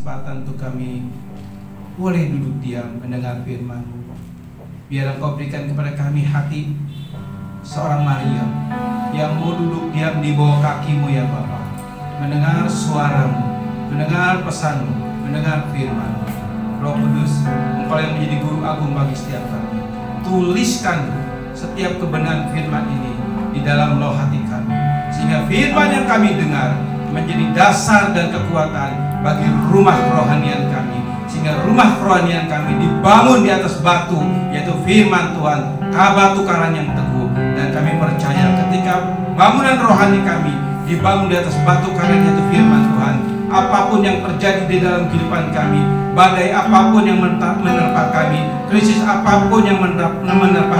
kesempatan untuk kami boleh duduk diam mendengar firman-Mu. Biar Engkau berikan kepada kami hati seorang Maria yang mau duduk diam di bawah kaki-Mu ya Bapa, mendengar suara-Mu, mendengar pesan-Mu, mendengar firman-Mu. Roh Kudus, Engkau yang menjadi guru agung bagi setiap kami, tuliskan setiap kebenaran firman ini di dalam loh hati kami, sehingga firman yang kami dengar menjadi dasar dan kekuatan bagi rumah kerohanian kami, sehingga rumah kerohanian kami dibangun di atas batu, yaitu firman Tuhan, batu karang yang teguh. Dan kami percaya ketika bangunan rohani kami dibangun di atas batu karang yaitu firman Tuhan, apapun yang terjadi di dalam kehidupan kami, badai apapun yang menerpa kami, krisis apapun yang menerpa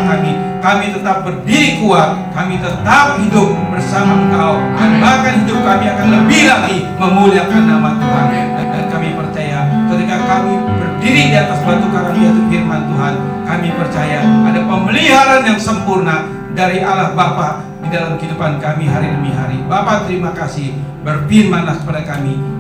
kami tetap berdiri kuat, kami tetap hidup bersama Engkau, dan bahkan hidup kami akan lebih lagi memuliakan nama Tuhan. Dan kami percaya ketika kami berdiri di atas batu karang yaitu firman Tuhan, kami percaya ada pemeliharaan yang sempurna dari Allah Bapa di dalam kehidupan kami hari demi hari. Bapa, terima kasih, berfirmanlah kepada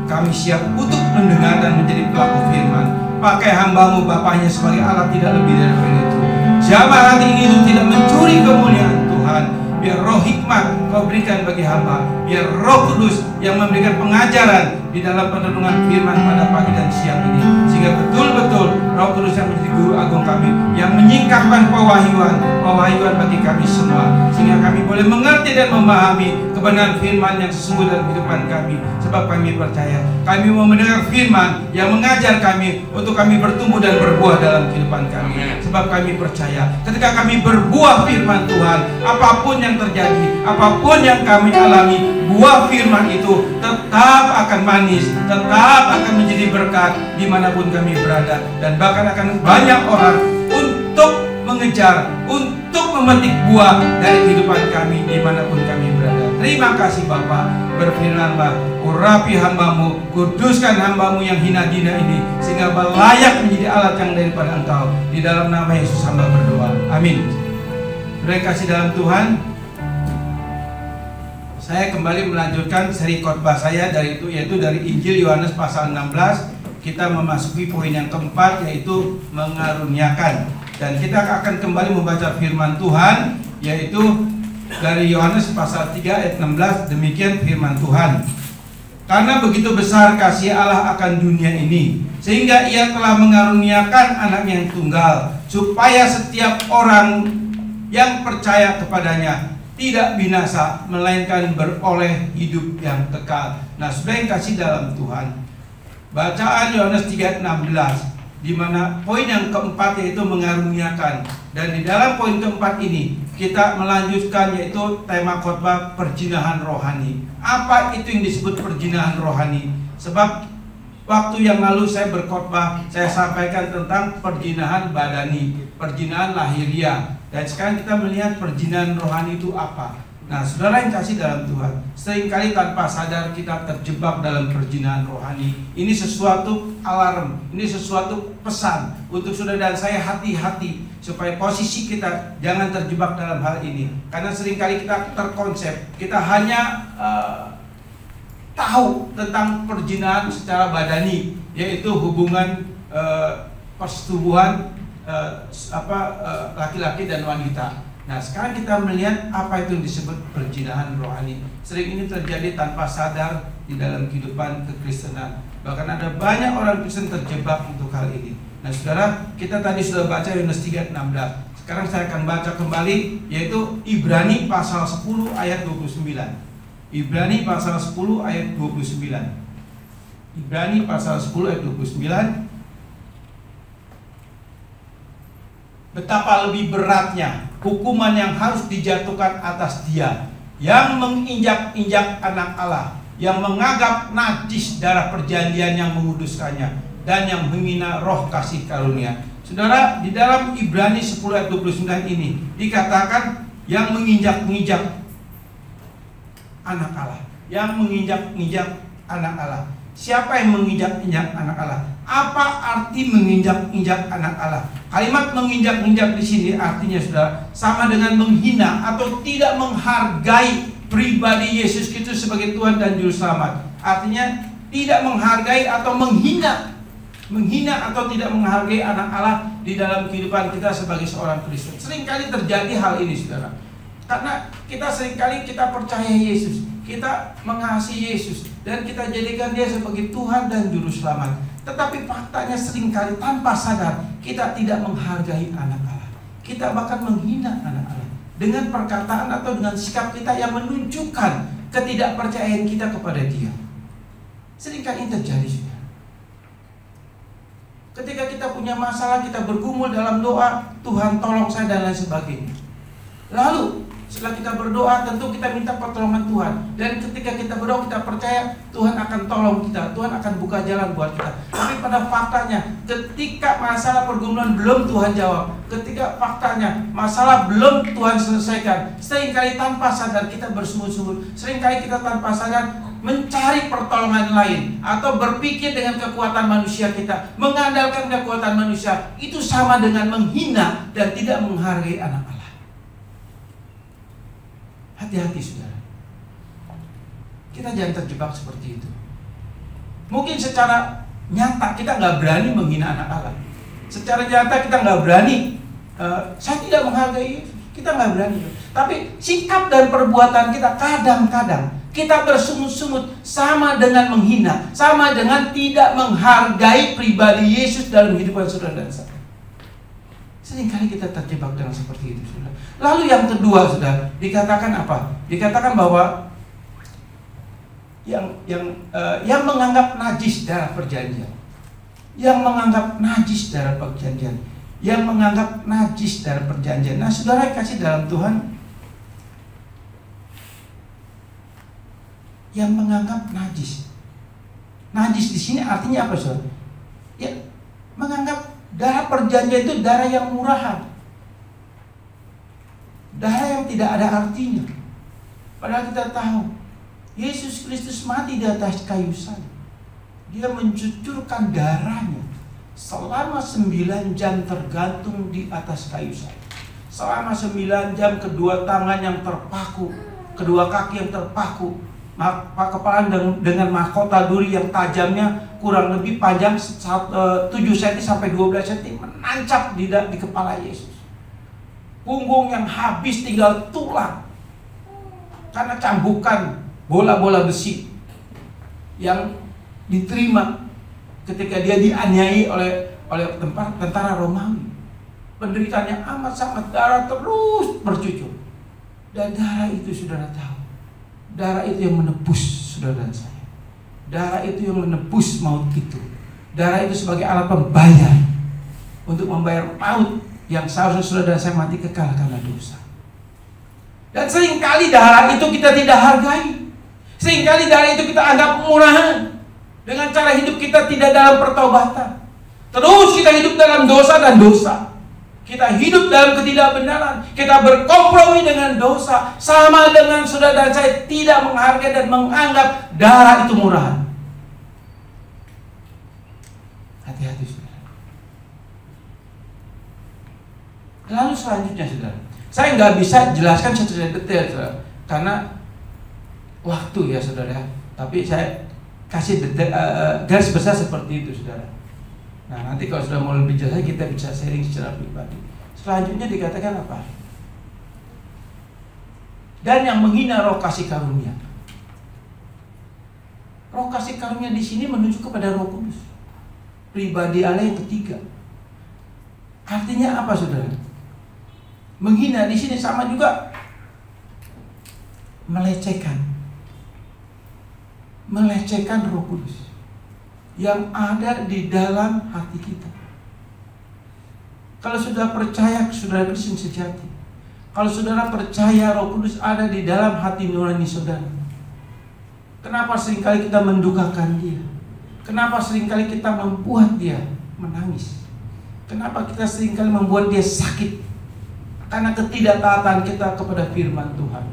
kami siap untuk mendengar dan menjadi pelaku firman. Pakai hamba-Mu Bapaknya sebagai alat, tidak lebih daripada itu. Jamah hati ini itu tidak mencuri kemuliaan Tuhan. Biar roh hikmat Kau berikan bagi hamba, biar Roh Kudus yang memberikan pengajaran di dalam perenungan firman pada pagi dan siang ini, sehingga betul-betul Roh Kudus yang menjadi guru agung kami, yang menyingkapkan pewahyuan bagi kami semua, sehingga kami boleh mengerti dan memahami kebenaran firman yang sesungguhnya dalam kehidupan kami. Sebab kami percaya kami mau mendengar firman yang mengajar kami untuk kami bertumbuh dan berbuah dalam kehidupan kami. Sebab kami percaya ketika kami berbuah firman Tuhan, apapun yang terjadi, apapun yang kami alami, buah firman itu tetap akan manis, tetap akan menjadi berkat dimanapun kami berada, dan bahkan akan banyak orang untuk mengejar, untuk memetik buah dari kehidupan kami dimanapun kami berada. Terima kasih Bapa, berfirmanlah, urapi hamba-Mu, kuduskan hamba-Mu yang hina dina ini, sehingga layak menjadi alat yang daripada Engkau. Di dalam nama Yesus hamba berdoa, amin. Terima kasih dalam Tuhan. Saya kembali melanjutkan seri khotbah saya yaitu dari Injil Yohanes pasal 16. Kita memasuki poin yang keempat, yaitu mengaruniakan. Dan kita akan kembali membaca firman Tuhan, yaitu dari Yohanes pasal 3 ayat 16. Demikian firman Tuhan. Karena begitu besar kasih Allah akan dunia ini, sehingga Ia telah mengaruniakan anak yang tunggal, supaya setiap orang yang percaya kepadanya tidak binasa, melainkan beroleh hidup yang kekal. Nah, sudah yang kasih dalam Tuhan, bacaan Yohanes 3:16, di mana poin yang keempat yaitu mengaruniakan. Dan di dalam poin keempat ini kita melanjutkan, yaitu tema khotbah perjinahan rohani. Apa itu yang disebut perjinahan rohani? Sebab waktu yang lalu saya berkhotbah, saya sampaikan tentang perjinahan badani, perjinahan lahiriah. Dan sekarang kita melihat perjinahan rohani itu apa. Nah, saudara yang kasih dalam Tuhan, seringkali tanpa sadar kita terjebak dalam perjinahan rohani. Ini sesuatu alarm, ini sesuatu pesan untuk saudara dan saya, hati-hati supaya posisi kita jangan terjebak dalam hal ini. Karena seringkali kita terkonsep, kita hanya tahu tentang perjinahan secara badani, yaitu hubungan persetubuhan laki-laki dan wanita. Nah, sekarang kita melihat apa itu yang disebut perjinahan rohani. Sering ini terjadi tanpa sadar di dalam kehidupan kekristenan. Bahkan ada banyak orang Kristen terjebak untuk hal ini. Nah, saudara, kita tadi sudah baca Yohanes 3:16. Sekarang saya akan baca kembali, yaitu Ibrani pasal 10 ayat 29. Ibrani pasal 10 ayat 29. Ibrani pasal 10 ayat 29. Betapa lebih beratnya hukuman yang harus dijatuhkan atas dia yang menginjak-injak anak Allah, yang menganggap najis darah perjanjian yang menguduskannya, dan yang menghina roh kasih karunia. Saudara, di dalam Ibrani 10 ayat 29 ini dikatakan yang menginjak-injak anak Allah, yang menginjak-injak anak Allah. Siapa yang menginjak-injak anak Allah? Apa arti menginjak-injak anak Allah? Kalimat menginjak-injak di sini artinya sudah sama dengan menghina atau tidak menghargai pribadi Yesus Kristus sebagai Tuhan dan Juru Selamat. Artinya tidak menghargai atau menghina atau tidak menghargai anak Allah di dalam kehidupan kita sebagai seorang Kristen. Seringkali terjadi hal ini, saudara. Karena seringkali kita percaya Yesus, kita mengasihi Yesus, dan kita jadikan Dia sebagai Tuhan dan Juru Selamat. Tetapi faktanya seringkali tanpa sadar kita tidak menghargai anak Allah. Kita bahkan menghina anak Allah dengan perkataan atau dengan sikap kita yang menunjukkan ketidakpercayaan kita kepada Dia. Seringkali ini terjadi, saudara. Ketika kita punya masalah, kita bergumul dalam doa, Tuhan tolong saya dan lain sebagainya. Lalu setelah kita berdoa, tentu kita minta pertolongan Tuhan. Dan ketika kita berdoa, kita percaya Tuhan akan tolong kita, Tuhan akan buka jalan buat kita. Tapi pada faktanya, ketika masalah pergumulan belum Tuhan jawab, ketika faktanya masalah belum Tuhan selesaikan, seringkali tanpa sadar kita bersungut-sungut, seringkali kita tanpa sadar mencari pertolongan lain, atau berpikir dengan kekuatan manusia kita, mengandalkan kekuatan manusia. Itu sama dengan menghina dan tidak menghargai anak Allah. Hati-hati, saudara. Kita jangan terjebak seperti itu. Mungkin secara nyata kita nggak berani menghina anak Allah. Secara nyata kita nggak berani, saya tidak menghargai Yesus. Kita nggak berani. Tapi sikap dan perbuatan kita kadang-kadang kita bersungut-sungut, sama dengan menghina, sama dengan tidak menghargai pribadi Yesus dalam kehidupan saudara dan saya. Seringkali kita terjebak dengan seperti itu, saudara. Lalu yang kedua, saudara, dikatakan apa? Dikatakan bahwa yang menganggap najis darah perjanjian, yang menganggap najis darah perjanjian, yang menganggap najis darah perjanjian. Nah, saudara kasih dalam Tuhan, yang menganggap najis. Najis di sini artinya apa, saudara? Ya, menganggap darah perjanjian itu darah yang murahan, darah yang tidak ada artinya. Padahal kita tahu Yesus Kristus mati di atas kayu salib. Dia mencucurkan darahnya selama 9 jam tergantung di atas kayu salib. Selama 9 jam kedua tangan yang terpaku, kedua kaki yang terpaku, kepala dengan mahkota duri yang tajamnya kurang lebih panjang 7 cm sampai 12 cm menancap di kepala Yesus. Punggung yang habis tinggal tulang karena cambukan bola-bola besi yang diterima ketika dia dianiayai oleh tentara Romawi. Penderitaannya amat sangat, darah terus bercucur. Dan darah itu, saudara tahu, darah itu yang menebus saudara dan saya. Darah itu yang menebus maut itu. Darah itu sebagai alat pembayar untuk membayar maut yang seharusnya saudara dan saya mati kekal karena dosa. Dan seringkali darah itu kita tidak hargai. Seringkali darah itu kita anggap murahan. Dengan cara hidup kita tidak dalam pertobatan. Terus kita hidup dalam dosa dan dosa. Kita hidup dalam ketidakbenaran. Kita berkompromi dengan dosa. Sama dengan saudara dan saya tidak menghargai dan menganggap darah itu murahan. Hati-hati, saudara. Lalu selanjutnya, saudara, saya nggak bisa jelaskan secara detail, saudara, karena waktu ya, saudara. Tapi saya kasih detail, garis besar seperti itu, saudara. Nah, nanti kalau sudah mau lebih jelas kita bisa sharing secara pribadi. Selanjutnya dikatakan apa? Dan yang menghina roh kasih karunia. Roh kasih karunia di sini menunjuk kepada Roh Kudus, pribadi Allah yang ketiga. Artinya apa, saudara? Menghina di sini sama juga melecehkan Roh Kudus yang ada di dalam hati kita. Kalau sudah percaya saudara Kristen sejati, kalau saudara percaya Roh Kudus ada di dalam hati nurani saudara, kenapa seringkali kita mendukakan dia? Kenapa seringkali kita membuat dia menangis? Kenapa kita seringkali membuat dia sakit? Karena ketidaktaatan kita kepada firman Tuhan.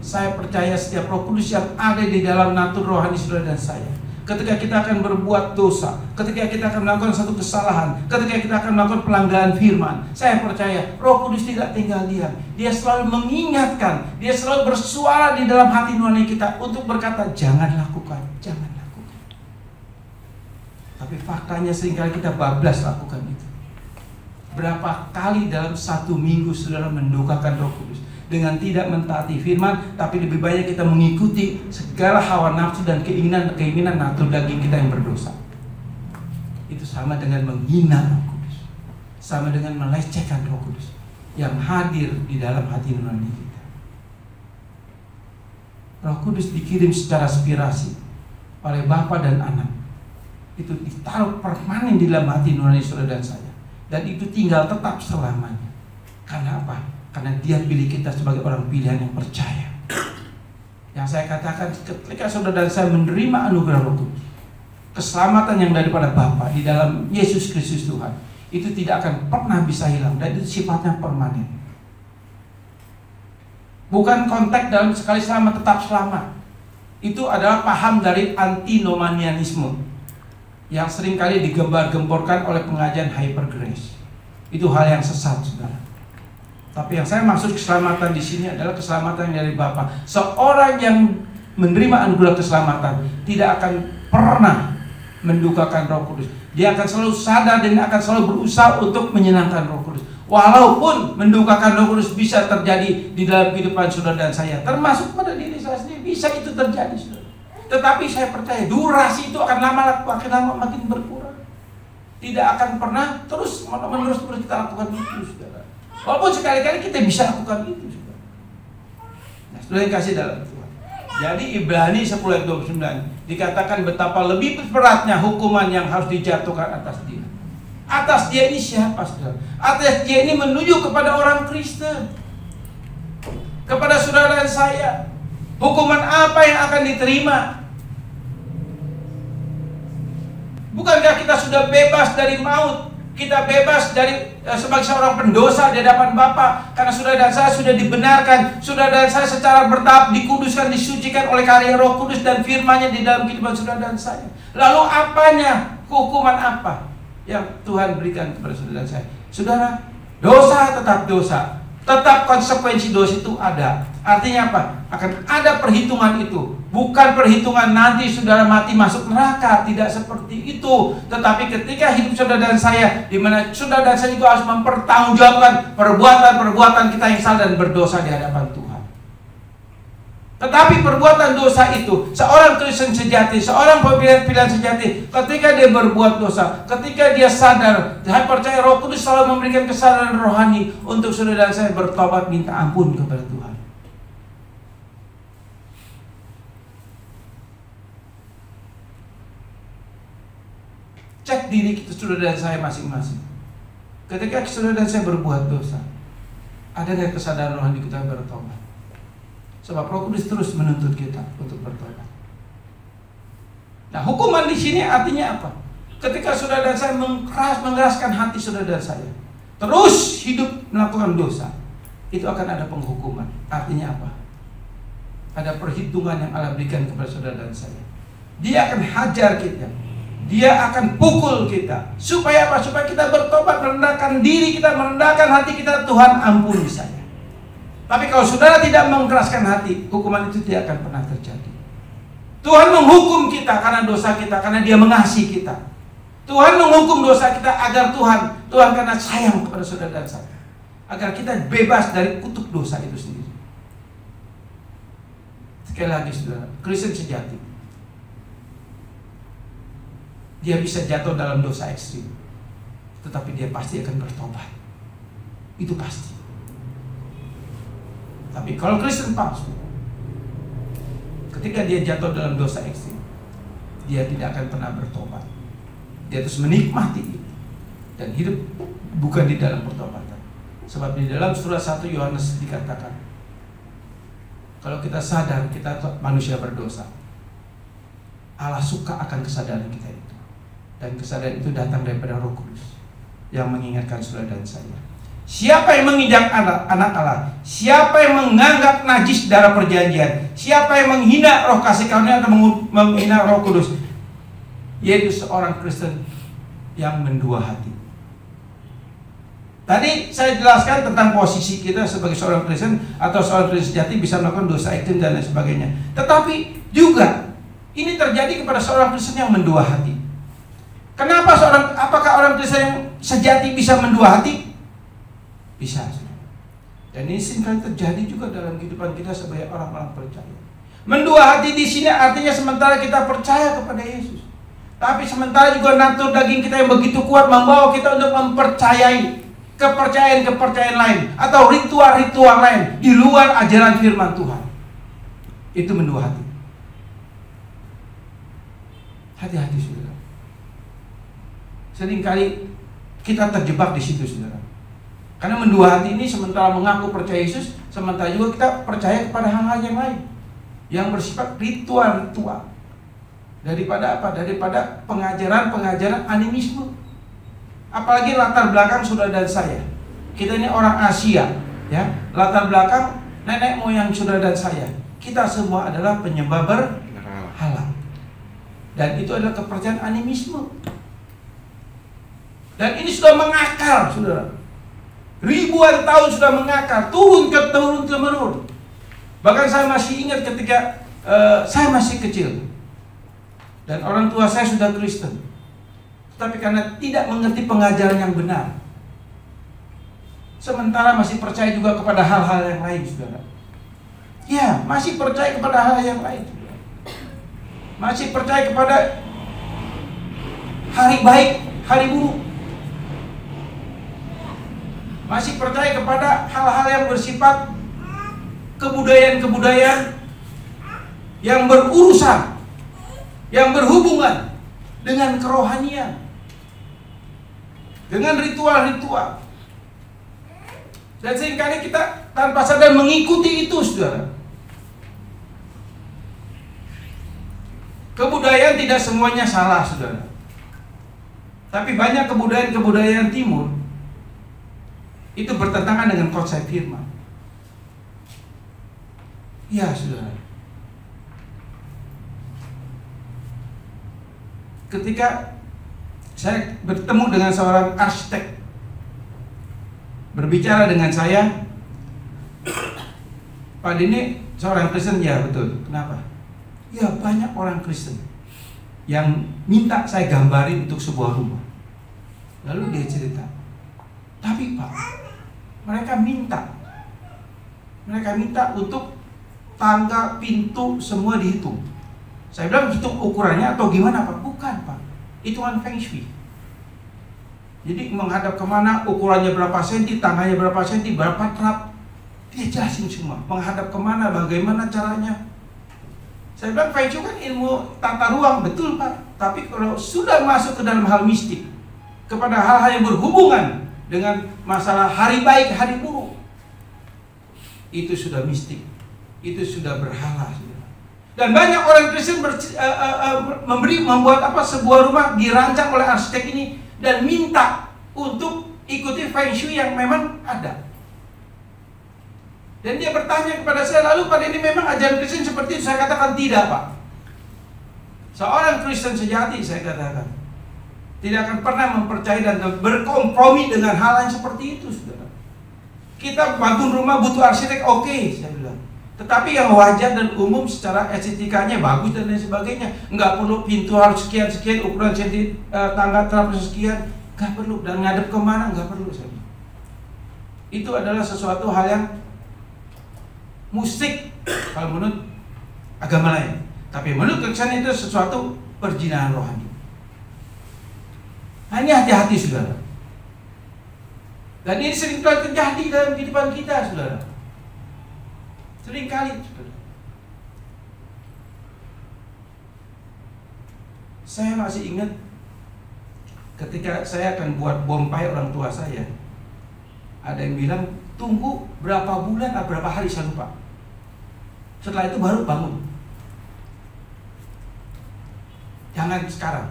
Saya percaya setiap Roh Kudus yang ada di dalam natur rohani saudara dan saya, ketika kita akan berbuat dosa, ketika kita akan melakukan satu kesalahan, ketika kita akan melakukan pelanggaran firman, saya percaya Roh Kudus tidak tinggal diam. Dia selalu mengingatkan, dia selalu bersuara di dalam hati nurani kita untuk berkata, jangan lakukan, jangan lakukan. Tapi faktanya seringkali kita bablas lakukan itu. Berapa kali dalam satu minggu saudara mendukakan Roh Kudus dengan tidak mentaati firman, tapi lebih banyak kita mengikuti segala hawa nafsu dan keinginan natur daging kita yang berdosa. Itu sama dengan menghina Roh Kudus, sama dengan melecehkan Roh Kudus yang hadir di dalam hati nurani kita. Roh Kudus dikirim secara spirasi oleh Bapa dan Anak. Itu ditaruh permanen di dalam hati nurani saudara dan saya, dan itu tinggal tetap selamanya. Karena apa? Karena Dia pilih kita sebagai orang pilihan yang percaya. Yang saya katakan, ketika saudara dan saya menerima anugerah Roh Kudus, keselamatan yang daripada Bapa di dalam Yesus Kristus Tuhan, itu tidak akan pernah bisa hilang, dan itu sifatnya permanen. Bukan konteks dalam sekali selamat tetap selamat. Itu adalah paham dari antinomanianisme yang seringkali digembar-gemborkan oleh pengajian hyper grace. Itu hal yang sesat, saudara. Tapi yang saya maksud keselamatan di sini adalah keselamatan dari Bapa. Seorang yang menerima anugerah keselamatan tidak akan pernah mendukakan Roh Kudus. Dia akan selalu sadar dan akan selalu berusaha untuk menyenangkan Roh Kudus. Walaupun mendukakan Roh Kudus bisa terjadi di dalam kehidupan saudara dan saya, termasuk pada diri saya sendiri, bisa itu terjadi, saudara. Tetapi saya percaya durasi itu akan makin lama makin berkurang. Tidak akan pernah terus-menerus kita lakukan itu, saudara. Walaupun sekali-kali kita bisa lakukan itu, saudara. Nah, saudara yang kasih dalam Tuhan. Jadi Ibrani 10 ayat 29 dikatakan betapa lebih beratnya hukuman yang harus dijatuhkan atas dia. Atas dia ini siapa, saudara? Atas dia ini menuju kepada orang Kristen, kepada saudara dan saya. Hukuman apa yang akan diterima? Bukankah kita sudah bebas dari maut? Kita bebas dari sebagai seorang pendosa di hadapan Bapa, karena saudara dan saya sudah dibenarkan, saudara dan saya secara bertahap dikuduskan, disucikan oleh karya Roh Kudus dan firman-Nya di dalam kehidupan saudara dan saya. Lalu apanya? Hukuman apa yang Tuhan berikan kepada saudara dan saya? Saudara, dosa tetap dosa, tetap konsekuensi dosa itu ada. Artinya apa? Akan ada perhitungan itu. Bukan perhitungan nanti saudara mati masuk neraka, tidak seperti itu. Tetapi ketika hidup saudara dan saya, di mana saudara dan saya juga harus mempertanggungjawabkan perbuatan-perbuatan kita yang salah dan berdosa di hadapan Tuhan. Tetapi perbuatan dosa itu, seorang Kristen sejati, seorang pilihan sejati, ketika dia berbuat dosa, ketika dia sadar, saya percaya Roh Kudus selalu memberikan kesadaran rohani untuk saudara dan saya bertobat, minta ampun kepada Tuhan. Cek diri kita, saudara dan saya masing-masing. Ketika saudara dan saya berbuat dosa, ada nggak kesadaran rohani kita bertobat? Sebab Roh Kudus terus menuntut kita untuk bertobat. Nah, hukuman di sini artinya apa? Ketika saudara dan saya mengeraskan hati saudara dan saya, terus hidup melakukan dosa, itu akan ada penghukuman. Artinya apa? Ada perhitungan yang Allah berikan kepada saudara dan saya. Dia akan hajar kita. Dia akan pukul kita. Supaya apa? Supaya kita bertobat, merendahkan diri kita, merendahkan hati kita. Tuhan, ampuni saya. Tapi kalau saudara tidak mengeraskan hati, hukuman itu tidak akan pernah terjadi. Tuhan menghukum kita karena dosa kita, karena Dia mengasihi kita. Tuhan menghukum dosa kita agar Tuhan karena sayang kepada saudara dan saya, agar kita bebas dari kutuk dosa itu sendiri. Sekali lagi saudara, Kristen sejati, dia bisa jatuh dalam dosa ekstrim, tetapi dia pasti akan bertobat. Itu pasti. Tapi kalau Kristen palsu, ketika dia jatuh dalam dosa ekstrim, dia tidak akan pernah bertobat. Dia terus menikmati itu dan hidup bukan di dalam pertobatan. Sebab di dalam surah 1 Yohanes dikatakan, kalau kita sadar kita manusia berdosa, Allah suka akan kesadaran kita itu. Dan kesadaran itu datang daripada Roh Kudus yang mengingatkan saudara dan saya. Siapa yang menginjak anak Allah, siapa yang menganggap najis darah perjanjian, siapa yang menghina roh kasih karunia atau menghina Roh Kudus, yaitu seorang Kristen yang mendua hati. Tadi saya jelaskan tentang posisi kita sebagai seorang Kristen atau seorang Kristen sejati bisa melakukan dosa ekstrim dan lain sebagainya. Tetapi juga ini terjadi kepada seorang Kristen yang mendua hati. Kenapa apakah orang Kristen yang sejati bisa mendua hati? Bisa. Dan ini sering terjadi juga dalam kehidupan kita sebagai orang-orang percaya. Mendua hati di sini artinya sementara kita percaya kepada Yesus, tapi sementara juga natur daging kita yang begitu kuat membawa kita untuk mempercayai kepercayaan lain atau ritual-ritual lain di luar ajaran firman Tuhan. Itu mendua hati. Hati-hati saudara. Seringkali kita terjebak di situ saudara. Karena mendua hati ini sementara mengaku percaya Yesus, sementara juga kita percaya kepada hal-hal yang lain yang bersifat ritual-ritual. Daripada apa? Daripada pengajaran-pengajaran animisme. Apalagi latar belakang saudara dan saya. Kita ini orang Asia, ya. Latar belakang nenek moyang saudara dan saya. Kita semua adalah penyembah berhala. Dan itu adalah kepercayaan animisme. Dan ini sudah mengakar, saudara. Ribuan tahun sudah mengakar, turun temurun. Bahkan saya masih ingat ketika saya masih kecil dan orang tua saya sudah Kristen, tapi karena tidak mengerti pengajaran yang benar, sementara masih percaya juga kepada hal-hal yang lain, saudara. Ya, masih percaya kepada hal yang lain, saudara. Masih percaya kepada hari baik, hari buruk. Masih percaya kepada hal-hal yang bersifat kebudayaan-kebudayaan yang berurusan, yang berhubungan dengan kerohanian, dengan ritual-ritual. Dan seringkali kita tanpa sadar mengikuti itu, saudara. Kebudayaan tidak semuanya salah, saudara. Tapi banyak kebudayaan-kebudayaan timur itu bertentangan dengan konsep firman. Ya, saudara. Ketika saya bertemu dengan seorang arsitek, berbicara dengan saya, Pak Dini seorang Kristen, ya betul. Kenapa? Ya, banyak orang Kristen yang minta saya gambarin untuk sebuah rumah. Lalu dia cerita, tapi Pak, mereka minta untuk tangga, pintu, semua dihitung. Saya bilang, hitung ukurannya atau gimana Pak? Bukan Pak, hitungan Feng Shui. Jadi menghadap kemana, ukurannya berapa senti, tangganya berapa senti, berapa trap, dia jelasin semua. Menghadap kemana, bagaimana caranya. Saya bilang, Feng Shui kan ilmu tata ruang, betul Pak. Tapi kalau sudah masuk ke dalam hal mistik, kepada hal-hal yang berhubungan dengan masalah hari baik, hari buruk, itu sudah mistik, itu sudah berhala. Dan banyak orang Kristen membuat sebuah rumah dirancang oleh arsitek ini dan minta untuk ikuti Feng Shui yang memang ada. Dan dia bertanya kepada saya, lalu Pak ini memang ajaran Kristen seperti itu? Saya katakan tidak Pak. Seorang Kristen sejati, saya katakan, tidak akan pernah mempercayai dan berkompromi dengan hal yang seperti itu, saudara. Kita bangun rumah butuh arsitek, oke, saya bilang. Tetapi yang wajar dan umum secara estetikanya bagus dan lain sebagainya. Nggak perlu pintu harus sekian-sekian, ukuran tangga trap sekian, nggak perlu. Dan ngadep kemana, nggak perlu, saya bilang. Itu adalah sesuatu hal yang musik kalau menurut agama lain. Tapi menurut Kristen itu sesuatu perjinahan rohani. Nah, ini hati-hati, saudara. Dan ini sering kali terjadi dalam kehidupan kita, saudara. Sering kali, saudara. Saya masih ingat ketika saya akan buat bonsai orang tua saya. Ada yang bilang, tunggu berapa bulan atau berapa hari, saya lupa. Setelah itu baru bangun. Jangan sekarang.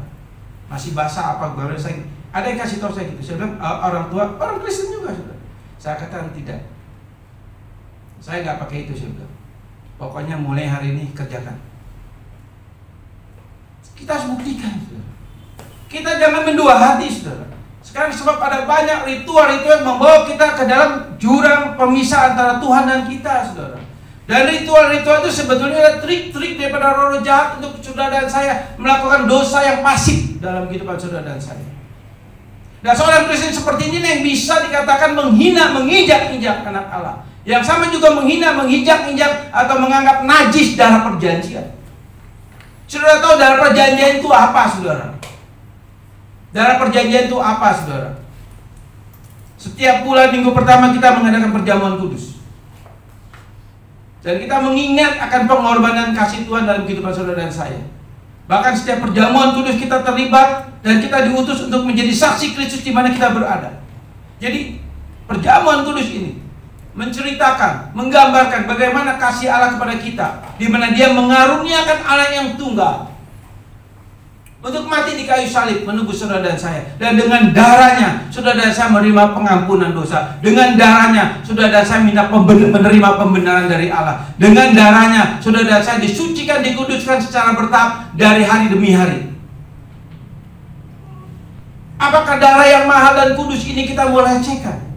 Masih basah apa gue saya, ada yang kasih tahu saya gitu. Saya bilang, orang tua, orang Kristen juga, saudara. Saya katakan tidak. Saya nggak pakai itu, saya bilang. Pokoknya mulai hari ini kerjakan. Kita harus buktikan, saudara. Kita jangan mendua hati, saudara. Sekarang sebab ada banyak ritual-ritual yang membawa kita ke dalam jurang pemisah antara Tuhan dan kita, saudara. Dan ritual-ritual itu sebetulnya adalah trik-trik daripada roh jahat untuk saudara dan saya melakukan dosa yang pasif dalam kehidupan saudara dan saya. Dan seorang Kristen seperti ini yang bisa dikatakan menghina, menginjak-injak anak Allah. Yang sama juga menghina, menginjak-injak atau menganggap najis darah perjanjian. Saudara tahu darah perjanjian itu apa, saudara? Darah perjanjian itu apa, saudara? Setiap bulan minggu pertama kita mengadakan perjamuan kudus. Dan kita mengingat akan pengorbanan kasih Tuhan dalam kehidupan saudara dan saya. Bahkan setiap perjamuan kudus kita terlibat dan kita diutus untuk menjadi saksi Kristus di mana kita berada. Jadi perjamuan kudus ini menceritakan, menggambarkan bagaimana kasih Allah kepada kita, di mana Dia mengaruniakan anak yang tunggal untuk mati di kayu salib menebus saudara dan saya. Dan dengan darahnya saudara dan saya menerima pengampunan dosa. Dengan darahnya saudara dan saya menerima pembenaran dari Allah. Dengan darahnya saudara dan saya disucikan, dikuduskan secara bertahap dari hari demi hari. Apakah darah yang mahal dan kudus ini kita mau lecehkan?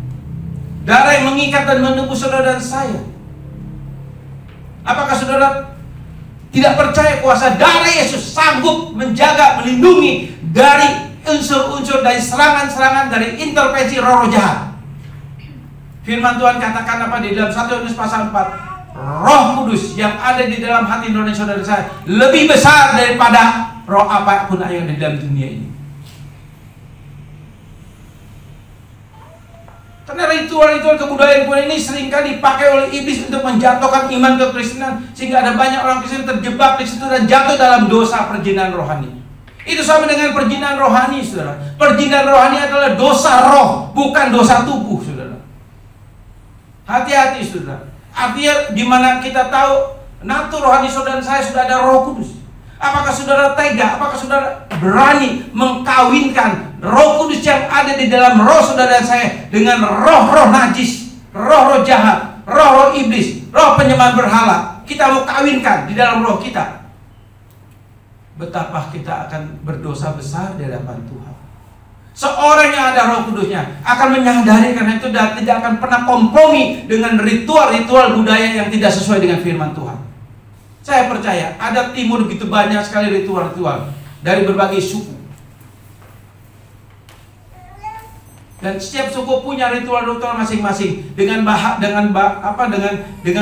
Darah yang mengikat dan menebus saudara dan saya. Apakah saudara tidak percaya kuasa darah Yesus sanggup menjaga, melindungi dari unsur-unsur, dari serangan-serangan, dari intervensi roh-roh jahat? Firman Tuhan katakan apa di dalam 1 Yohanes pasal 4? Roh Kudus yang ada di dalam hati nurani saudara saya lebih besar daripada roh apapun yang ada di dalam dunia ini. Karena ritual-ritual kebudayaan ini seringkali dipakai oleh iblis untuk menjatuhkan iman kekristenan, sehingga ada banyak orang Kristen terjebak di situ dan jatuh dalam dosa perjinan rohani. Itu sama dengan perjinan rohani, saudara. Perjinan rohani adalah dosa roh, bukan dosa tubuh, saudara. Hati-hati, saudara. Artinya di mana kita tahu natur rohani saudara saya sudah ada Roh Kudus. Apakah saudara tega? Apakah saudara berani mengkawinkan Roh Kudus yang ada di dalam roh saudara saya dengan roh-roh najis, roh-roh jahat, roh-roh iblis, roh penyembah berhala? Kita mau kawinkan di dalam roh kita. Betapa kita akan berdosa besar di hadapan Tuhan. Seorang yang ada Roh Kudusnya akan menyadari karena itu dan tidak akan pernah kompromi dengan ritual-ritual budaya yang tidak sesuai dengan firman Tuhan. Saya percaya ada timur begitu banyak sekali ritual-ritual dari berbagai suku. Dan setiap suku punya ritual-ritual masing-masing dengan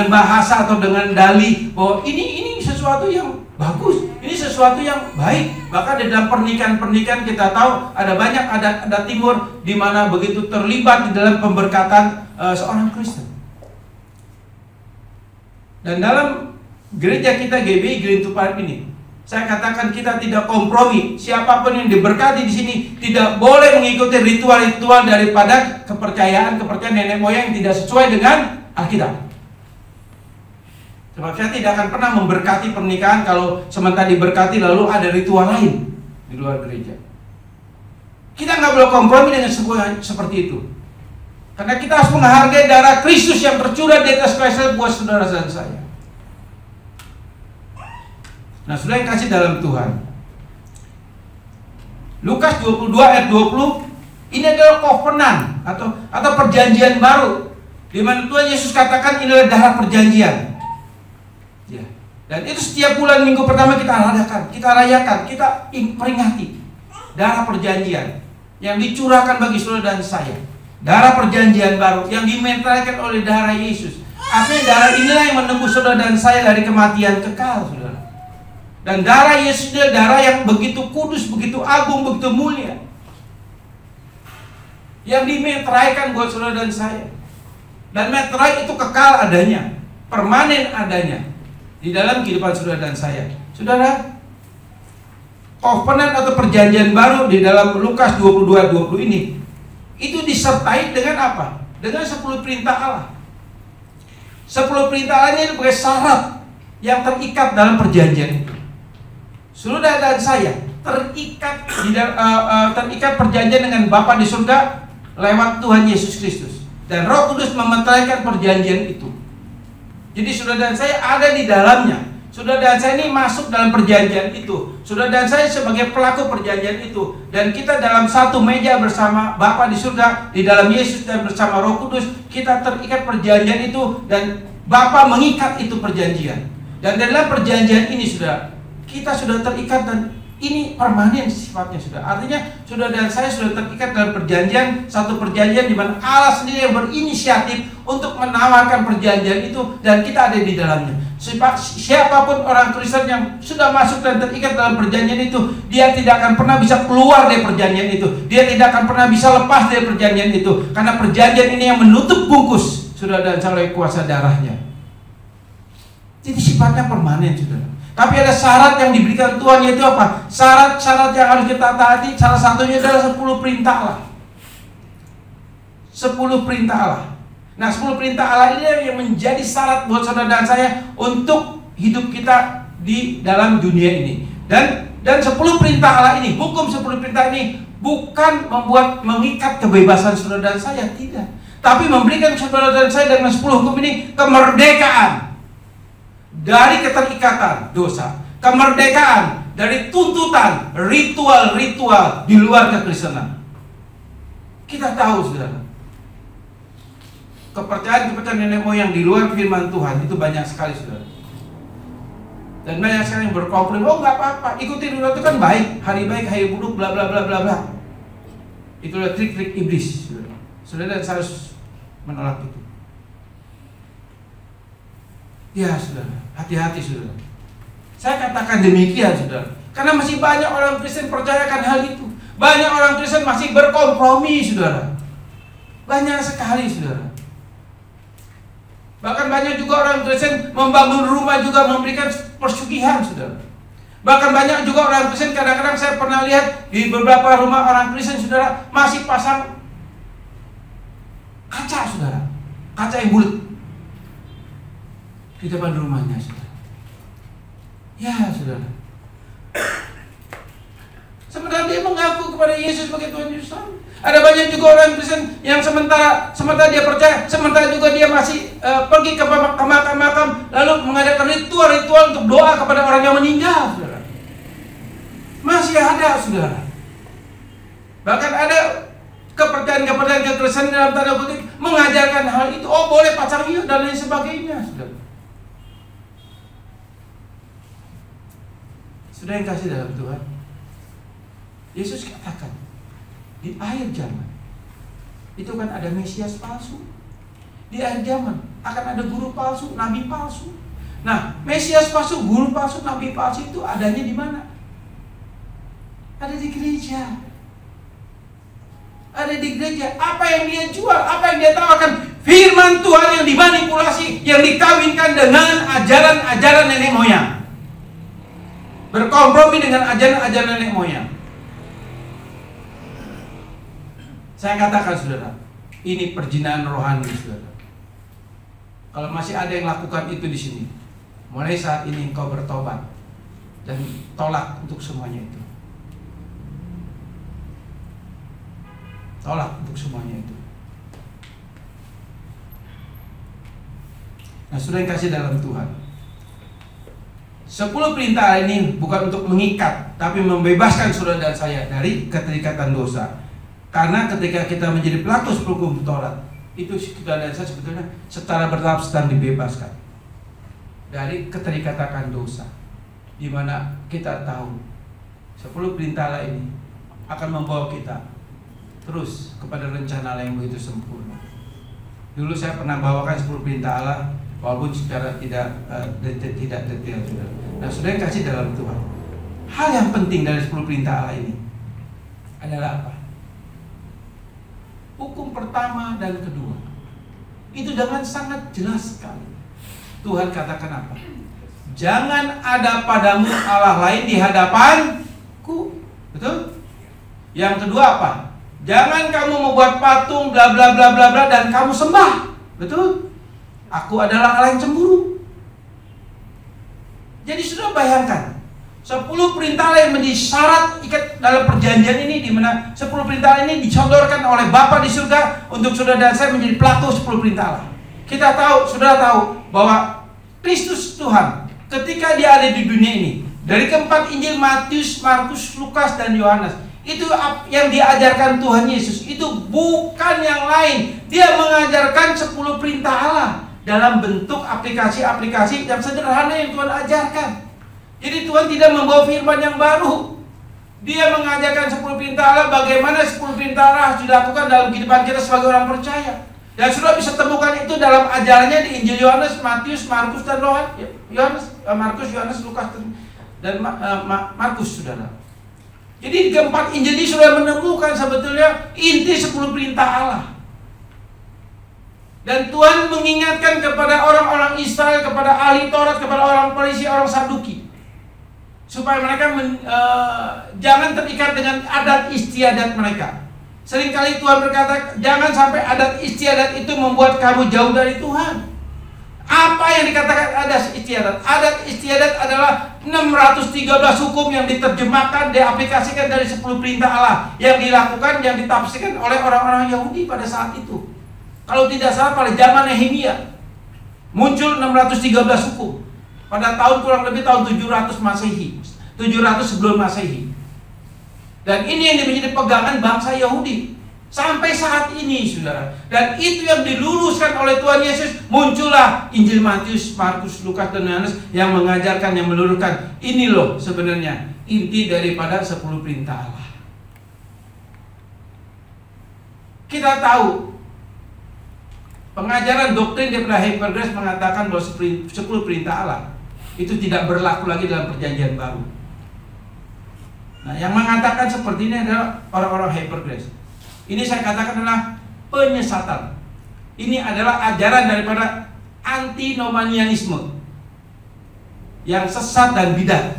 bahasa atau dengan dalih bahwa ini sesuatu yang bagus, ini sesuatu yang baik. Bahkan di dalam pernikahan kita tahu ada banyak ada timur di mana begitu terlibat di dalam pemberkatan seorang Kristen. Dan dalam gereja kita GBI Green to Park ini, saya katakan kita tidak kompromi. Siapapun yang diberkati di sini tidak boleh mengikuti ritual-ritual daripada kepercayaan nenek moyang yang tidak sesuai dengan Alkitab. Sebab saya tidak akan pernah memberkati pernikahan kalau sementara diberkati lalu ada ritual lain di luar gereja. Kita nggak boleh kompromi dengan seperti itu. Karena kita harus menghargai darah Kristus yang tercurah di atas kayu salib buat saudara dan saya. Nah, saudara yang kasih dalam Tuhan, Lukas 22 ayat 20, ini adalah covenant atau perjanjian baru, di mana Tuhan Yesus katakan ini adalah darah perjanjian. Ya. Dan itu setiap bulan minggu pertama kita rayakan, kita peringati darah perjanjian yang dicurahkan bagi saudara dan saya. Darah perjanjian baru yang dimeteraikan oleh darah Yesus. Artinya darah inilah yang menembus saudara dan saya dari kematian kekal, saudara. Dan darah Yesus adalah darah yang begitu kudus, begitu agung, begitu mulia, yang dimeteraikan buat saudara dan saya. Dan meterai itu kekal adanya, permanen adanya di dalam kehidupan saudara dan saya. Saudara, covenant atau perjanjian baru di dalam Lukas 22:20 ini itu disertai dengan apa? Dengan 10 perintah Allah. 10 perintah Allah ini sebagai syarat yang terikat dalam perjanjian itu. Saudara dan saya terikat perjanjian dengan Bapa di surga lewat Tuhan Yesus Kristus, dan Roh Kudus memeteraikan perjanjian itu. Jadi saudara dan saya ada di dalamnya. Saudara dan saya ini masuk dalam perjanjian itu. Saudara dan saya sebagai pelaku perjanjian itu, dan kita dalam satu meja bersama Bapa di surga, di dalam Yesus dan bersama Roh Kudus, kita terikat perjanjian itu, dan Bapa mengikat itu perjanjian. Dan dalam perjanjian ini, saudara, kita sudah terikat dan ini permanen sifatnya sudah. Artinya saudara dan saya sudah terikat dalam perjanjian, satu perjanjian di mana Allah sendiri yang berinisiatif untuk menawarkan perjanjian itu dan kita ada di dalamnya. Siapapun orang Kristen yang sudah masuk dan terikat dalam perjanjian itu, dia tidak akan pernah bisa keluar dari perjanjian itu. Dia tidak akan pernah bisa lepas dari perjanjian itu, karena perjanjian ini yang menutup bungkus saudara dan saya oleh kuasa darahnya. Jadi sifatnya permanen saudara. Tapi ada syarat yang diberikan Tuhan, yaitu apa? Syarat-syarat yang harus kita taati, salah satunya adalah 10 perintah Allah. 10 perintah Allah. Nah, 10 perintah Allah ini yang menjadi syarat buat saudara dan saya untuk hidup kita di dalam dunia ini. Dan 10 perintah Allah ini, hukum 10 perintah ini bukan mengikat kebebasan saudara dan saya, tidak. Tapi memberikan saudara dan saya dengan 10 hukum ini kemerdekaan dari keterikatan dosa, kemerdekaan dari tuntutan ritual-ritual di luar kekristenan. Kita tahu saudara, kepercayaan nenek moyang di luar firman Tuhan itu banyak sekali saudara. Dan banyak sekali yang berkomplain, oh nggak apa-apa, ikuti dulu itu kan baik, hari buruk, bla bla bla bla bla. Itulah trik-trik iblis saudara. Saudara dan saya harus menolak itu. Ya saudara, hati-hati saudara. Saya katakan demikian saudara, karena masih banyak orang Kristen percayakan hal itu. Banyak orang Kristen masih berkompromi saudara. Banyak sekali saudara. Bahkan banyak juga orang Kristen membangun rumah juga memberikan persugihan saudara. Bahkan banyak juga orang Kristen, kadang-kadang saya pernah lihat di beberapa rumah orang Kristen saudara masih pasang kaca saudara, kaca yang bulat di depan rumahnya saudara. Ya saudara, sementara dia mengaku kepada Yesus sebagai Tuhan Yesus. Ada banyak juga orang Kristen yang sementara dia percaya, sementara juga dia masih pergi ke makam-makam, lalu mengadakan ritual-ritual untuk doa kepada orang yang meninggal saudara. Masih ada saudara. Bahkan ada kepercayaan kekristenan dalam tanda kutip mengajarkan hal itu. Oh boleh pasang hiu dan lain sebagainya saudara. Sudah yang kasih dalam Tuhan, Yesus katakan di akhir zaman itu kan ada Mesias palsu. Di akhir zaman akan ada guru palsu, nabi palsu. Nah, Mesias palsu, guru palsu, nabi palsu itu adanya di mana? Ada di gereja. Ada di gereja. Apa yang dia jual, apa yang dia tawarkan? Firman Tuhan yang dimanipulasi, yang dikawinkan dengan ajaran-ajaran nenek moyang. Berkompromi dengan ajaran-ajaran nenek moyang. Saya katakan saudara, ini perjinaan rohani saudara. Kalau masih ada yang lakukan itu di sini, mulai saat ini engkau bertobat dan tolak untuk semuanya itu. Tolak untuk semuanya itu. Nah, sudah yang kasih dalam Tuhan, 10 perintah ini bukan untuk mengikat, tapi membebaskan saudara dan saya dari keterikatan dosa. Karena ketika kita menjadi pelaku hukum Taurat, itu kita dan saya sebetulnya secara bertahap sedang dibebaskan dari keterikatan dosa. Di mana kita tahu 10 perintah ini akan membawa kita terus kepada rencana Allah yang begitu sempurna. Dulu saya pernah bawakan 10 perintah Allah, walaupun secara tidak detail saudara. Nah, saudara yang kasih dalam Tuhan, hal yang penting dari 10 perintah Allah ini adalah apa? Hukum pertama dan kedua itu dengan sangat jelas sekali. Tuhan katakan apa? Jangan ada padamu Allah lain di hadapanku. Betul? Yang kedua apa? Jangan kamu membuat patung bla bla bla bla bla dan kamu sembah. Betul? Aku adalah Allah yang cemburu. Jadi sudah bayangkan 10 perintah yang menjadi syarat ikat dalam perjanjian ini, di mana 10 perintah ini disodorkan oleh Bapa di surga untuk saudara dan saya menjadi pelaku 10 perintah Allah. Kita tahu, saudara tahu bahwa Kristus Tuhan ketika dia ada di dunia ini, dari keempat Injil Matius, Markus, Lukas dan Yohanes, itu yang diajarkan Tuhan Yesus itu bukan yang lain. Dia mengajarkan 10 perintah Allah dalam bentuk aplikasi-aplikasi yang sederhana yang Tuhan ajarkan. Jadi Tuhan tidak membawa firman yang baru. Dia mengajarkan 10 perintah Allah, bagaimana 10 perintah Allah harus dilakukan dalam kehidupan kita sebagai orang percaya. Dan sudah bisa temukan itu dalam ajarannya di Injil Yohanes, Matius, Markus, dan Markus, Yohanes, Lukas, dan Markus, saudara. Jadi di keempat Injil ini sudah menemukan sebetulnya inti 10 perintah Allah. Dan Tuhan mengingatkan kepada orang-orang Israel, kepada ahli Taurat, kepada orang Farisi, orang Saduki, supaya mereka jangan terikat dengan adat istiadat mereka. Seringkali Tuhan berkata, jangan sampai adat istiadat itu membuat kamu jauh dari Tuhan. Apa yang dikatakan adat istiadat? Adat istiadat adalah 613 hukum yang diterjemahkan, diaplikasikan dari 10 perintah Allah, yang dilakukan, yang ditafsirkan oleh orang-orang Yahudi pada saat itu. Kalau tidak salah pada zaman Nehemia muncul 613 hukum pada tahun kurang lebih tahun 700 Masehi, 700 sebelum Masehi. Dan ini yang menjadi pegangan bangsa Yahudi sampai saat ini, saudara. Dan itu yang diluluskan oleh Tuhan Yesus. Muncullah Injil Matius, Markus, Lukas, dan Yohanes yang mengajarkan, yang meluruskan. Ini loh sebenarnya inti daripada 10 perintah Allah. Kita tahu pengajaran doktrin daripada Hypergrace mengatakan bahwa 10 perintah Allah itu tidak berlaku lagi dalam perjanjian baru. Nah, yang mengatakan seperti ini adalah orang-orang Hypergrace. Ini saya katakan adalah penyesatan. Ini adalah ajaran daripada antinomianisme yang sesat dan bidah.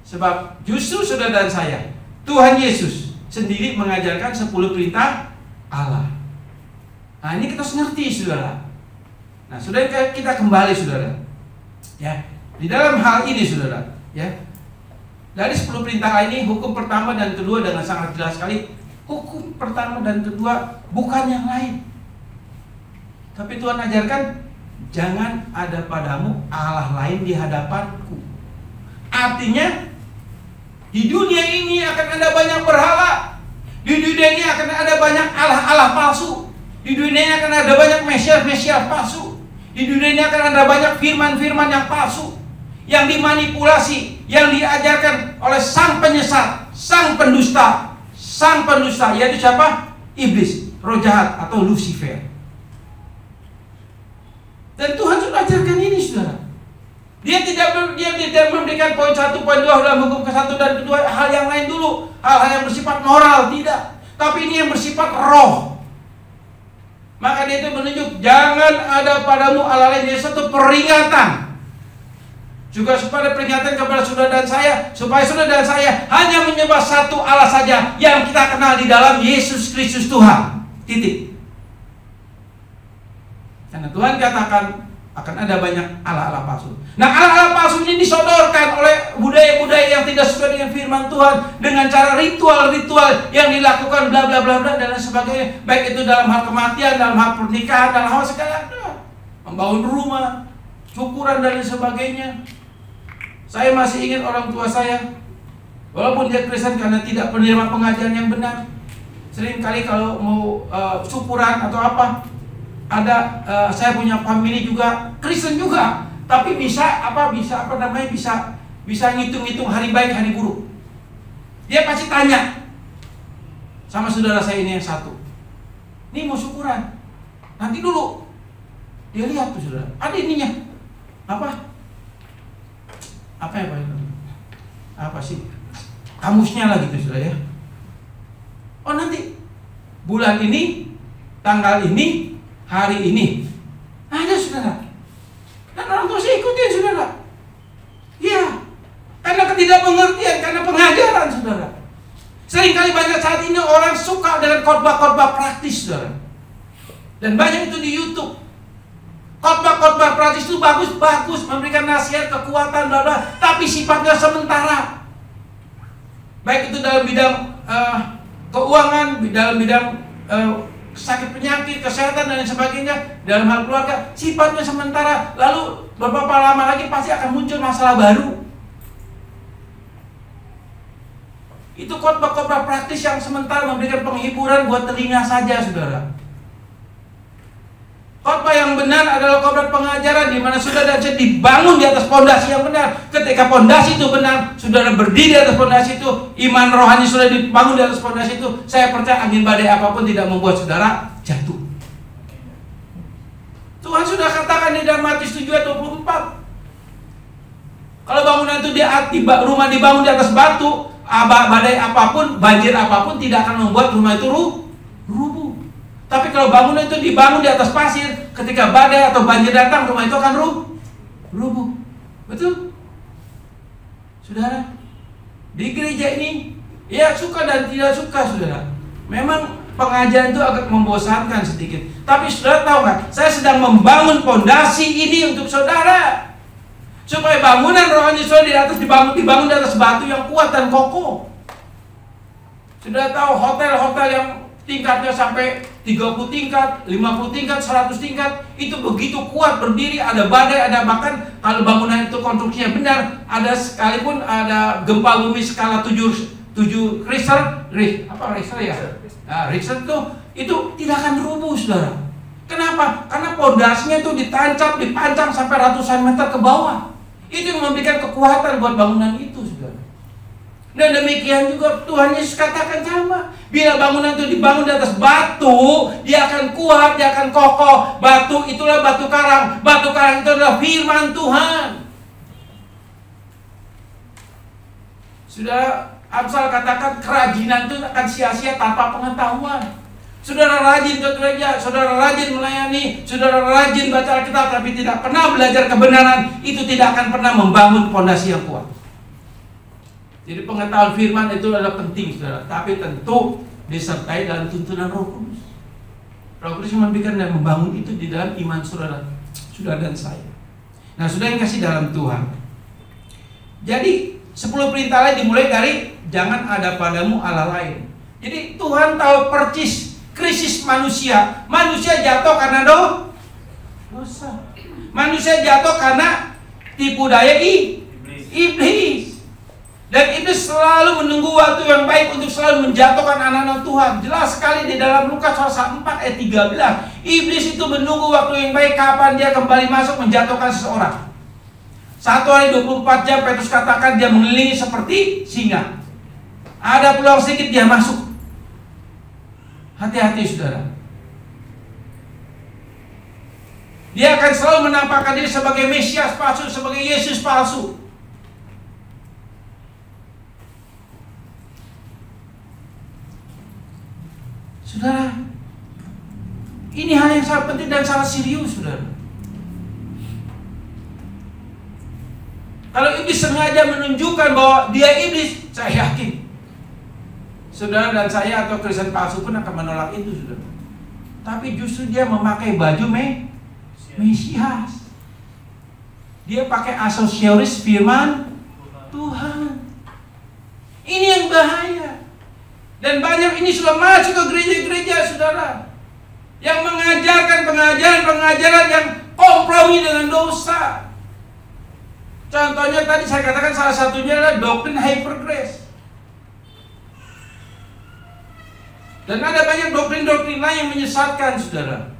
Sebab justru saudara dan saya, Tuhan Yesus sendiri mengajarkan 10 perintah Allah. Nah, ini kita harus ngerti, saudara. Nah, saudara, kita kembali, saudara. Ya, di dalam hal ini, saudara, ya. Dari 10 perintah ini, hukum pertama dan kedua dengan sangat jelas sekali. Hukum pertama dan kedua bukan yang lain. Tapi Tuhan ajarkan, jangan ada padamu Allah lain di hadapanku. Artinya, di dunia ini akan ada banyak berhala. Di dunia ini akan ada banyak Allah-Allah palsu. Di dunia ini akan ada banyak mesias-mesias palsu. Di dunia ini akan ada banyak firman-firman yang palsu, yang dimanipulasi, yang diajarkan oleh sang penyesat, sang pendusta, yaitu siapa? Iblis, roh jahat atau Lucifer. Dan Tuhan sudah ajarkan ini, saudara. Dia tidak memberikan poin 1, poin 2 dalam hukum ke-1 dan kedua hal yang lain dulu, hal-hal yang bersifat moral, tidak. Tapi ini yang bersifat roh. Maka dia itu menunjuk, jangan ada padamu Allah lain. Dia satu peringatan. Juga supaya peringatan kepada saudara dan saya, supaya saudara dan saya hanya menyembah satu Allah saja yang kita kenal di dalam Yesus Kristus Tuhan. Titik. Karena Tuhan katakan akan ada banyak Allah-Allah palsu. Nah, Allah-Allah palsu ini disodorkan oleh budaya-budaya yang tidak sesuai dengan firman Tuhan, dengan cara ritual-ritual yang dilakukan bla bla bla bla dan lain sebagainya. Baik itu dalam hal kematian, dalam hal pernikahan, dalam hal segala, membangun rumah, syukuran dan lain sebagainya. Saya masih ingat orang tua saya, walaupun dia Kristen karena tidak menerima pengajaran yang benar, sering kali kalau mau syukuran atau apa, ada saya punya family juga Kristen juga, tapi bisa ngitung-ngitung hari baik hari buruk. Dia pasti tanya sama saudara saya ini yang satu, ini mau syukuran, nanti dulu. Dia lihat tuh, saudara, ada ininya apa sih kamusnya lah gitu, saudara, ya. Oh, nanti bulan ini, tanggal ini, hari ini ada, saudara. Dan orang tua saya ikutin, saudara. Ya, karena ketidakpengertian, karena pengajaran, saudara. Seringkali banyak saat ini orang suka dengan khotbah-khotbah praktis, saudara. Dan banyak itu di YouTube. Khotbah-khotbah praktis itu bagus-bagus, memberikan nasihat, kekuatan, bla bla, tapi sifatnya sementara. Baik itu dalam bidang keuangan, dalam bidang sakit penyakit, kesehatan dan sebagainya, dalam hal keluarga, sifatnya sementara. Lalu beberapa lama lagi pasti akan muncul masalah baru. Itu khotbah-khotbah praktis yang sementara memberikan penghiburan buat telinga saja, saudara. Khotbah yang benar adalah khotbah pengajaran di mana saudara dan saya dibangun di atas pondasi yang benar. Ketika pondasi itu benar, saudara berdiri di atas pondasi itu, iman rohani saudara dibangun di atas pondasi itu, saya percaya angin badai apapun tidak membuat saudara jatuh. Tuhan sudah katakan di dalam Matius 7 ayat 24. Kalau bangunan itu rumah dibangun di atas batu, badai apapun, banjir apapun tidak akan membuat rumah itu rubuh. Tapi kalau bangunan itu dibangun di atas pasir, ketika badai atau banjir datang, rumah itu akan rubuh. Betul? Saudara, di gereja ini, ya suka dan tidak suka saudara. Memang pengajaran itu agak membosankan sedikit. Tapi saudara tahu nggak? Saya sedang membangun pondasi ini untuk saudara. Supaya bangunan rohani saudara dibangun di atas batu yang kuat dan kokoh. Saudara tahu hotel-hotel yang tingkatnya sampai 30 tingkat, 50 tingkat, 100 tingkat, itu begitu kuat berdiri, ada badai, ada bahkan kalau bangunan itu konstruksinya benar, ada sekalipun ada gempa bumi skala 7 Richter ya? Nah, Richter itu tidak akan rubuh, saudara. Kenapa? Karena pondasinya itu dipancang sampai ratusan meter ke bawah. Itu yang memberikan kekuatan buat bangunan itu, saudara. Dan demikian juga Tuhan Yesus katakan sama. Bila bangunan itu dibangun di atas batu, dia akan kuat, dia akan kokoh. Batu itulah batu karang. Batu karang itu adalah firman Tuhan. Sudah Amsal katakan kerajinan itu akan sia-sia tanpa pengetahuan. Saudara rajin ke gereja, saudara rajin melayani, saudara rajin baca Alkitab, tapi tidak pernah belajar kebenaran, itu tidak akan pernah membangun pondasi yang kuat. Jadi pengetahuan firman itu adalah penting, saudara. Tapi tentu disertai dalam tuntunan Roh Kudus. Roh Kudus memberikan dan membangun itu di dalam iman saudara dan saya. Nah, saudara yang kasih dalam Tuhan. Jadi 10 perintah lain dimulai dari jangan ada padamu Allah lain. Jadi Tuhan tahu persis krisis manusia. Manusia jatuh karena dosa. Manusia jatuh karena tipu daya iblis. Dan iblis selalu menunggu waktu yang baik untuk selalu menjatuhkan anak-anak Tuhan. Jelas sekali di dalam Lukas pasal 4 ayat 13. Iblis itu menunggu waktu yang baik kapan dia kembali masuk menjatuhkan seseorang. 1 hari 24 jam Petrus katakan dia mengelilingi seperti singa. Ada peluang sedikit dia masuk. Hati-hati saudara. Dia akan selalu menampakkan diri sebagai Mesias palsu, sebagai Yesus palsu. Saudara, ini hal yang sangat penting dan sangat serius, saudara. Kalau iblis sengaja menunjukkan bahwa dia iblis, saya yakin saudara dan saya atau Kristen palsu pun akan menolak itu, saudara. Tapi justru dia memakai baju Mesias. Dia pakai asosioris firman Tuhan. Ini yang bahaya. Dan banyak ini sudah masuk ke gereja-gereja, saudara, yang mengajarkan pengajaran yang kompromi dengan dosa. Contohnya tadi saya katakan salah satunya adalah doktrin hyper grace. Dan ada banyak doktrin-doktrin lain yang menyesatkan, saudara.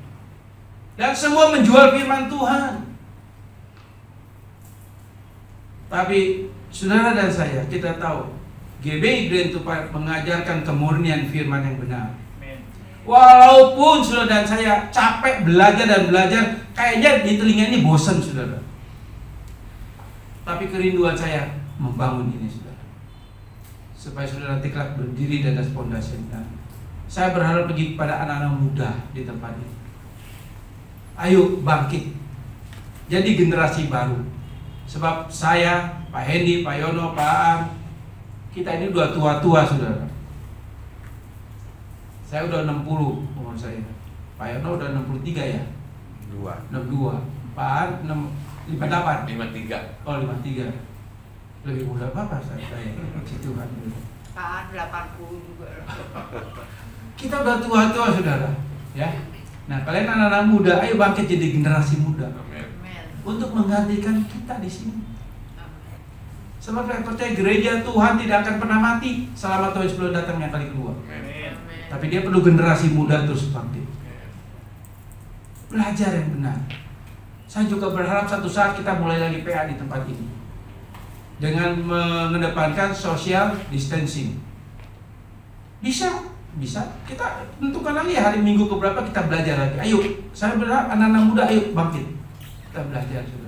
Dan semua menjual firman Tuhan. Tapi saudara dan saya, kita tahu GBI Grand Tupai mengajarkan kemurnian firman yang benar. Walaupun saudara dan saya capek belajar, kayaknya di telinga ini bosan, saudara. Tapi kerinduan saya membangun ini, saudara, supaya saudara Tiklat berdiri di atas pondasi yang benar. Saya berharap bagi kepada anak-anak muda di tempat ini. Ayo bangkit, jadi generasi baru. Sebab saya, Pak Hendy, Pak Yono, Pak Aan, kita ini udah tua-tua, saudara. Saya udah 60 umur saya. Pak Yono udah 63 ya? 62. Pak Aan 58. 53. Oh 53. Lebih muda apa saya? Gitu kan. Pak Aan 80 juga. Kita udah tua-tua, saudara. Ya. Nah, kalian anak-anak muda, ayo bangkit jadi generasi muda. Amin. Untuk menggantikan kita di sini. Sebab saya percaya gereja Tuhan tidak akan pernah mati selama Tuhan sebelum datangnya kali kedua. Amin. Tapi dia perlu generasi muda terus bangkit. belajar yang benar. Saya juga berharap satu saat kita mulai lagi PA di tempat ini dengan mengedepankan social distancing. Bisa kita tentukan lagi hari Minggu keberapa kita belajar lagi. Ayo, saya berharap anak-anak muda ayo bangkit, kita belajar saudara.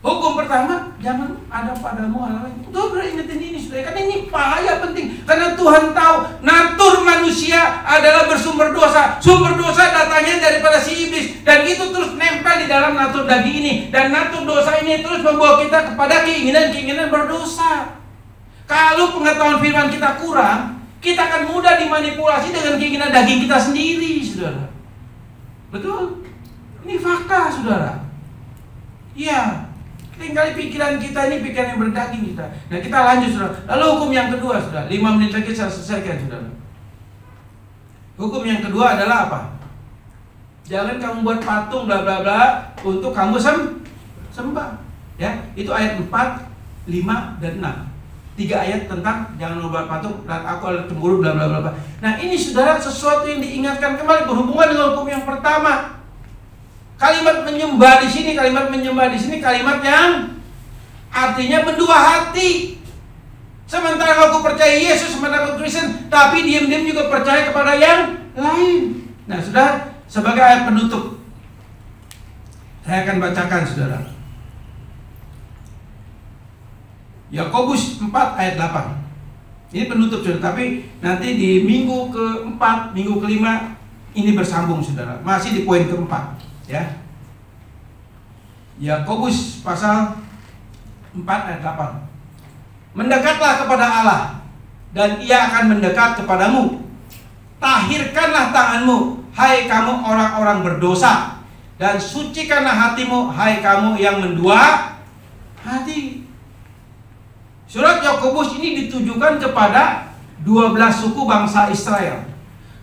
Hukum pertama, jangan ada padamu hal lain. Saudara ingetin ini saudara, karena ini bahaya penting. Karena Tuhan tahu natur manusia adalah bersumber dosa. Sumber dosa datangnya daripada si iblis, dan itu terus nempel di dalam natur daging ini. Dan natur dosa ini terus membawa kita kepada keinginan-keinginan berdosa. Kalau pengetahuan firman kita kurang, kita akan mudah dimanipulasi dengan keinginan daging kita sendiri, saudara. Betul? Ini fakta, saudara. Iya. Tinggal pikiran kita ini pikiran yang berdaging kita. Nah, kita lanjut, saudara. Lalu hukum yang kedua, saudara. 5 menit lagi saya selesaikan, saudara. Hukum yang kedua adalah apa? Jangan kamu buat patung bla bla bla untuk kamu sembah. Ya, itu ayat 4, 5 dan 6. 3 ayat tentang jangan membuat patung dan aku adalah cemburu bla bla bla. Nah, ini saudara sesuatu yang diingatkan kembali berhubungan dengan hukum yang pertama. Kalimat menyembah di sini, kalimat yang artinya mendua hati. Sementara aku percaya Yesus, sementara aku Kristen, tapi diam-diam juga percaya kepada yang lain. Nah, saudara, sebagai ayat penutup, saya akan bacakan, saudara. Yakobus 4 ayat 8. Ini penutup, saudara, tapi nanti di minggu ke-4, minggu ke-5 ini bersambung, saudara. Masih di poin ke-4. Ya, Yakobus pasal 4 ayat 8. Mendekatlah kepada Allah, dan Ia akan mendekat kepadamu. Tahirkanlah tanganmu, hai kamu orang-orang berdosa, dan sucikanlah hatimu, hai kamu yang mendua hati. Surat Yakobus ini ditujukan kepada 12 suku bangsa Israel.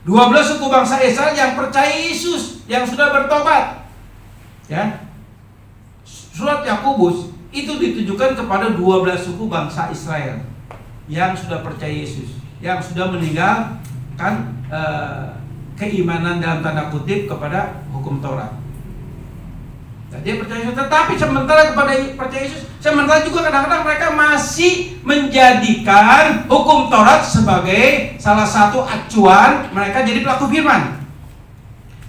12 suku bangsa Israel yang percaya Yesus, yang sudah bertobat. Ya. Surat Yakobus itu ditujukan kepada 12 suku bangsa Israel yang sudah percaya Yesus, yang sudah meninggalkan keimanan dalam tanda kutip kepada hukum Taurat. Nah, dia percaya Yesus, tetapi sementara kepada percaya Yesus, sementara juga kadang-kadang mereka masih menjadikan hukum Taurat sebagai salah satu acuan mereka jadi pelaku firman.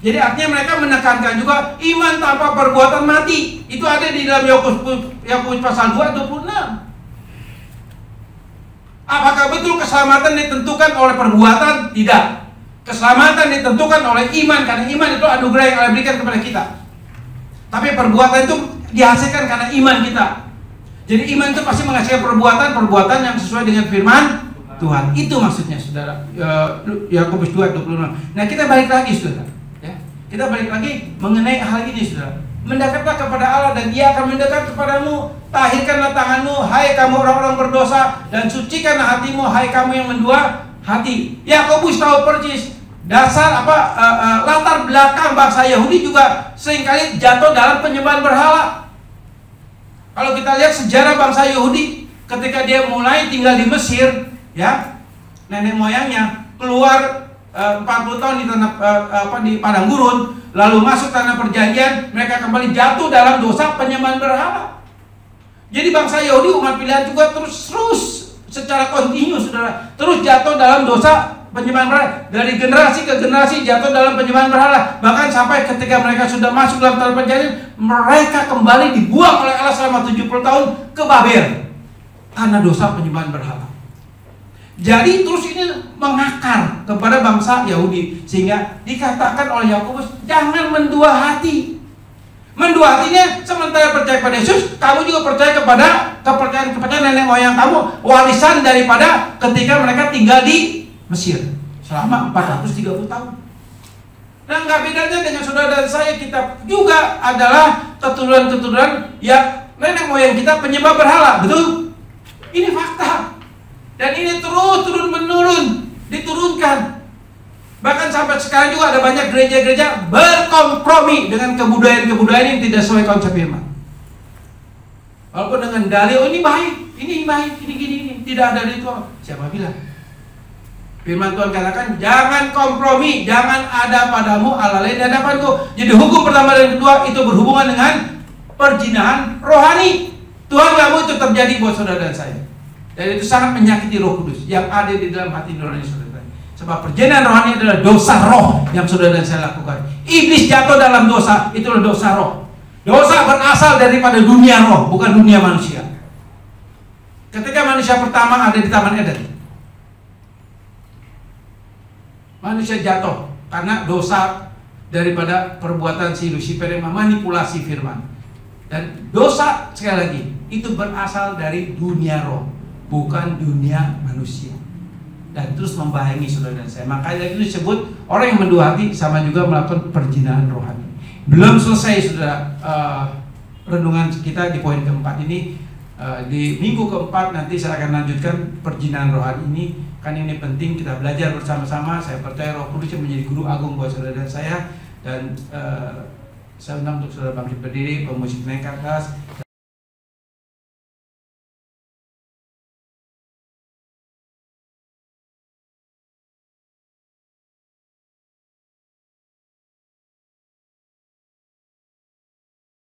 Jadi artinya mereka menekankan juga iman tanpa perbuatan mati. Itu ada di dalam Yakobus pasal 2 26. Apakah betul keselamatan ditentukan oleh perbuatan? Tidak. Keselamatan ditentukan oleh iman, karena iman itu anugerah yang Allah berikan kepada kita. Tapi perbuatan itu dihasilkan karena iman kita. Jadi iman itu pasti menghasilkan perbuatan yang sesuai dengan firman Tuhan. Itu maksudnya, saudara. Yakobus 2:26. Nah, kita balik lagi, saudara. Ya. Kita balik lagi mengenai hal ini, saudara. Mendekatlah kepada Allah, dan Ia akan mendekat kepadamu. Tahirkanlah tanganmu, hai kamu orang-orang berdosa, dan sucikanlah hatimu, hai kamu yang mendua hati. Yakobus tahu persis dasar latar belakang bangsa Yahudi juga seringkali jatuh dalam penyembahan berhala. Kalau kita lihat sejarah bangsa Yahudi ketika dia mulai tinggal di Mesir, ya, nenek moyangnya keluar 40 tahun di di padang gurun, lalu masuk tanah perjanjian, mereka kembali jatuh dalam dosa penyembahan berhala. Jadi bangsa Yahudi, umat pilihan juga terus secara kontinu, saudara, terus jatuh dalam dosa penyembahan berhala. Dari generasi ke generasi jatuh dalam penyembahan berhala. Bahkan sampai ketika mereka sudah masuk dalam tanah perjanjian, mereka kembali dibuang oleh Allah selama 70 tahun ke Babel karena dosa penyembahan berhala. Jadi terus ini mengakar kepada bangsa Yahudi, sehingga dikatakan oleh Yakobus, jangan mendua hati. Mendua hatinya, sementara percaya pada Yesus, kamu juga percaya kepada kepercayaan nenek moyang kamu, warisan daripada ketika mereka tinggal di Mesir selama 430 tahun. Nah, nggak bedanya dengan saudara dan saya, kita juga adalah keturunan-keturunan yang nenek moyang kita penyembah berhala, betul? Ini fakta. Dan ini terus turun-menurun, diturunkan. Bahkan sampai sekarang juga ada banyak gereja-gereja berkompromi dengan kebudayaan-kebudayaan yang tidak sesuai konsep firman. Walaupun dengan dalil, oh ini baik, ini gini. Tidak ada ritual. Siapa bilang? Firman Tuhan katakan, jangan kompromi, jangan ada padamu Allah lain di hadapanku. Jadi hukum pertama dan kedua itu berhubungan dengan perzinahan rohani. Tuhan gak mau itu terjadi buat saudara dan saya. Dan itu sangat menyakiti Roh Kudus yang ada di dalam hati nurani saudara. Sebab perzinahan rohani adalah dosa roh yang saudara dan saya lakukan. Iblis jatuh dalam dosa, itulah dosa roh. Dosa berasal daripada dunia roh, bukan dunia manusia. Ketika manusia pertama ada di Taman Eden, manusia jatuh karena dosa daripada perbuatan si Lucifer yang memanipulasi firman. Dan dosa, sekali lagi, itu berasal dari dunia roh, bukan dunia manusia. Dan terus membayangi saudara dan saya. Makanya itu disebut orang yang mendua hati sama juga melakukan perzinahan rohani. Belum selesai saudara renungan kita di poin keempat ini. Di minggu keempat nanti saya akan lanjutkan perzinahan rohani ini. Kan ini penting kita belajar bersama-sama. Saya percaya Roh Kudus yang menjadi guru agung buat saudara dan saya. Dan saya undang untuk saudara bangkit berdiri, pemusik naik ke atas.